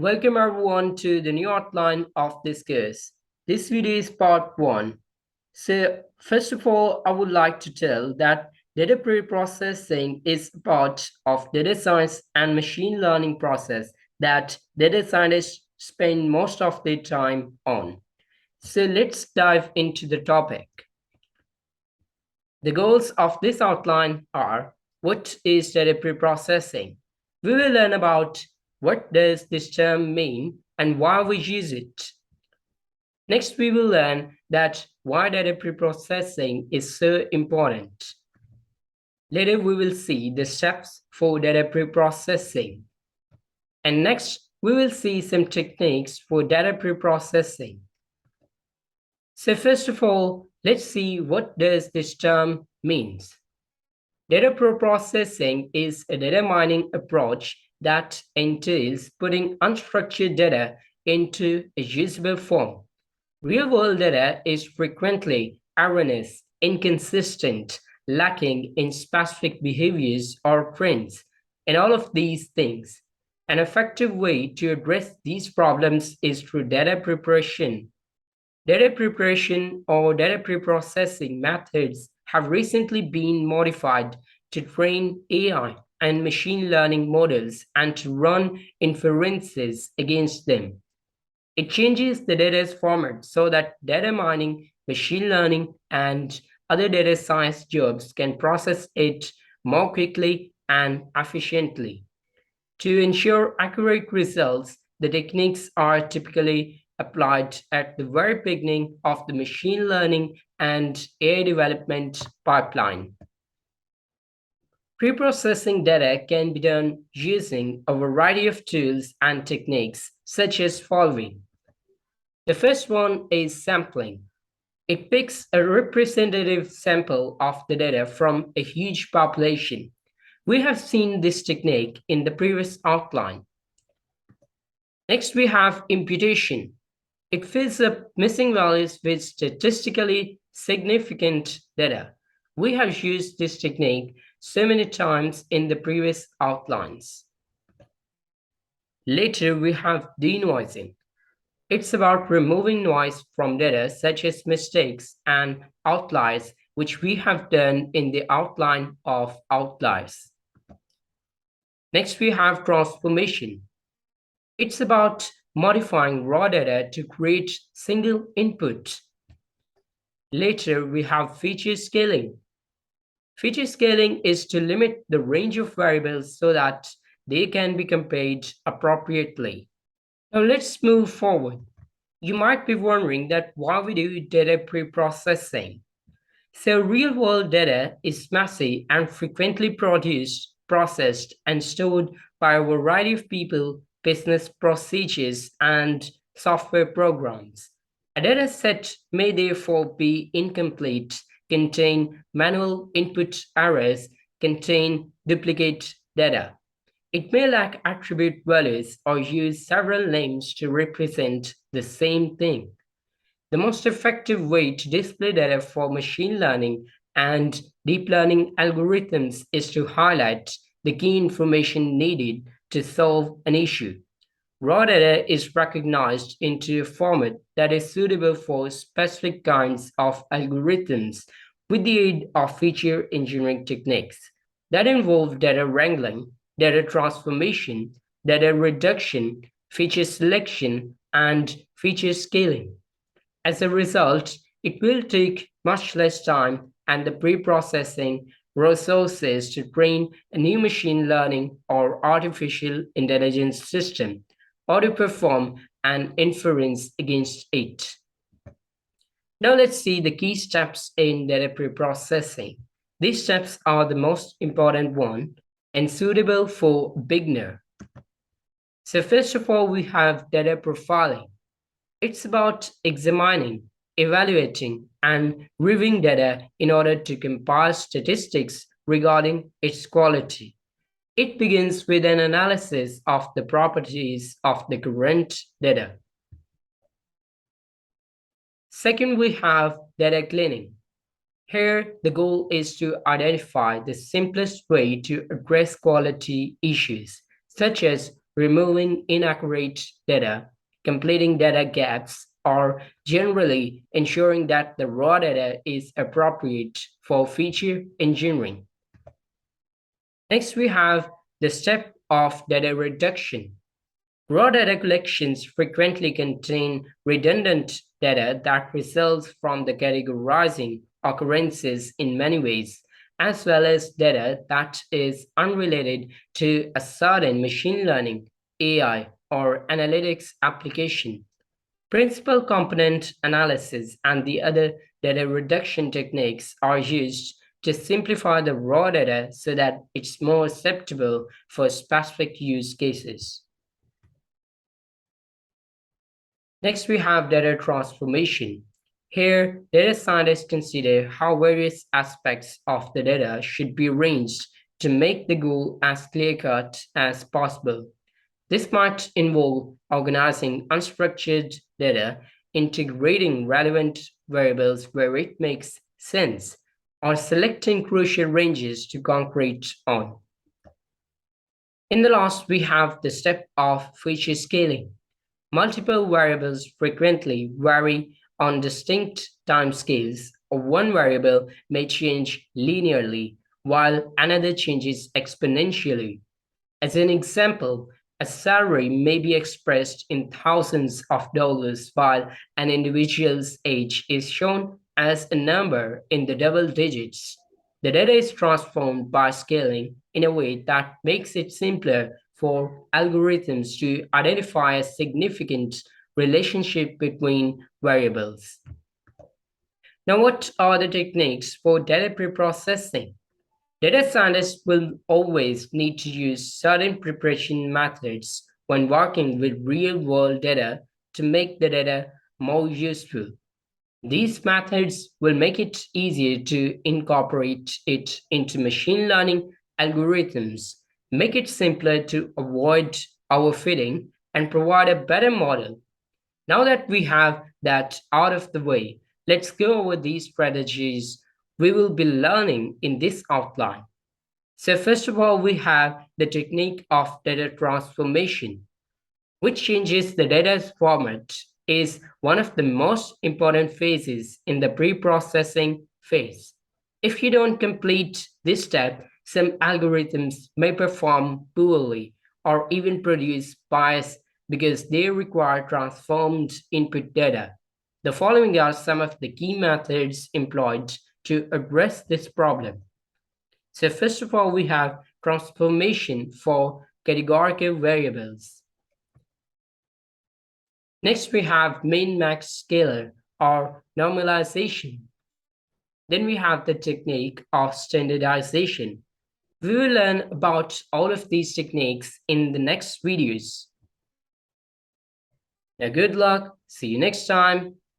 Welcome everyone to the new outline of this course. This video is part 1. So first of all, I would like to tell that data preprocessing is part of data science and machine learning process that data scientists spend most of their time on. So let's dive into the topic. The goals of this outline are: what is data preprocessing? We will learn about what does this term mean and why we use it. Next, we will learn that why data preprocessing is so important. Later, we will see the steps for data preprocessing. And next, we will see some techniques for data preprocessing. So first of all, let's see what does this term means. Data preprocessing is a data mining approach that entails putting unstructured data into a usable form. Real-world data is frequently erroneous, inconsistent, lacking in specific behaviors or trends, and all of these things. An effective way to address these problems is through data preparation. Data preparation or data preprocessing methods have recently been modified to train AI and machine learning models and to run inferences against them. It changes the data's format so that data mining, machine learning, and other data science jobs can process it more quickly and efficiently. To ensure accurate results, the techniques are typically applied at the very beginning of the machine learning and AI development pipeline. Preprocessing data can be done using a variety of tools and techniques, such as following. The first one is sampling. It picks a representative sample of the data from a huge population. We have seen this technique in the previous outline. Next, we have imputation. It fills up missing values with statistically significant data. We have used this technique so many times in the previous outlines. Later, we have denoising. It's about removing noise from data such as mistakes and outliers, which we have done in the outline of outliers. Next, we have transformation. It's about modifying raw data to create single input. Later, we have feature scaling. Feature scaling is to limit the range of variables so that they can be compared appropriately. Now let's move forward. You might be wondering that why we do data preprocessing. So real-world data is messy and frequently produced, processed, and stored by a variety of people, business procedures, and software programs. A data set may therefore be incomplete, contain manual input errors, contain duplicate data. It may lack attribute values or use several names to represent the same thing. The most effective way to display data for machine learning and deep learning algorithms is to highlight the key information needed to solve an issue. Raw data is recognized into a format that is suitable for specific kinds of algorithms with the aid of feature engineering techniques that involve data wrangling, data transformation, data reduction, feature selection, and feature scaling. As a result, it will take much less time and the pre-processing resources to train a new machine learning or artificial intelligence system or to perform an inference against it. Now let's see the key steps in data pre-processing. These steps are the most important one and suitable for beginner. So first of all, we have data profiling. It's about examining, evaluating, and reviewing data in order to compile statistics regarding its quality. It begins with an analysis of the properties of the current data. Second, we have data cleaning. Here, the goal is to identify the simplest way to address quality issues, such as removing inaccurate data, completing data gaps, or generally ensuring that the raw data is appropriate for feature engineering. Next, we have the step of data reduction. Raw data collections frequently contain redundant data that results from the categorizing occurrences in many ways, as well as data that is unrelated to a certain machine learning, AI, or analytics application. Principal component analysis and the other data reduction techniques are used to simplify the raw data so that it's more acceptable for specific use cases. Next, we have data transformation. Here, data scientists consider how various aspects of the data should be arranged to make the goal as clear-cut as possible. This might involve organizing unstructured data, integrating relevant variables where it makes sense, or selecting crucial ranges to concrete on. In the last, we have the step of feature scaling. Multiple variables frequently vary on distinct timescales, or one variable may change linearly while another changes exponentially. As an example, a salary may be expressed in thousands of dollars while an individual's age is shown as a number in the double digits. The data is transformed by scaling in a way that makes it simpler for algorithms to identify a significant relationship between variables. Now, what are the techniques for data preprocessing? Data scientists will always need to use certain preparation methods when working with real world data to make the data more useful. These methods will make it easier to incorporate it into machine learning algorithms, make it simpler to avoid overfitting, and provide a better model. Now that we have that out of the way, let's go over these strategies we will be learning in this outline. So first of all, we have the technique of data transformation, which changes the data's format, is one of the most important phases in the pre-processing phase. If you don't complete this step, some algorithms may perform poorly or even produce bias because they require transformed input data. The following are some of the key methods employed to address this problem. So first of all, we have transformation for categorical variables. Next, we have min-max scalar or normalization. Then we have the technique of standardization. We will learn about all of these techniques in the next videos. Now, good luck. See you next time.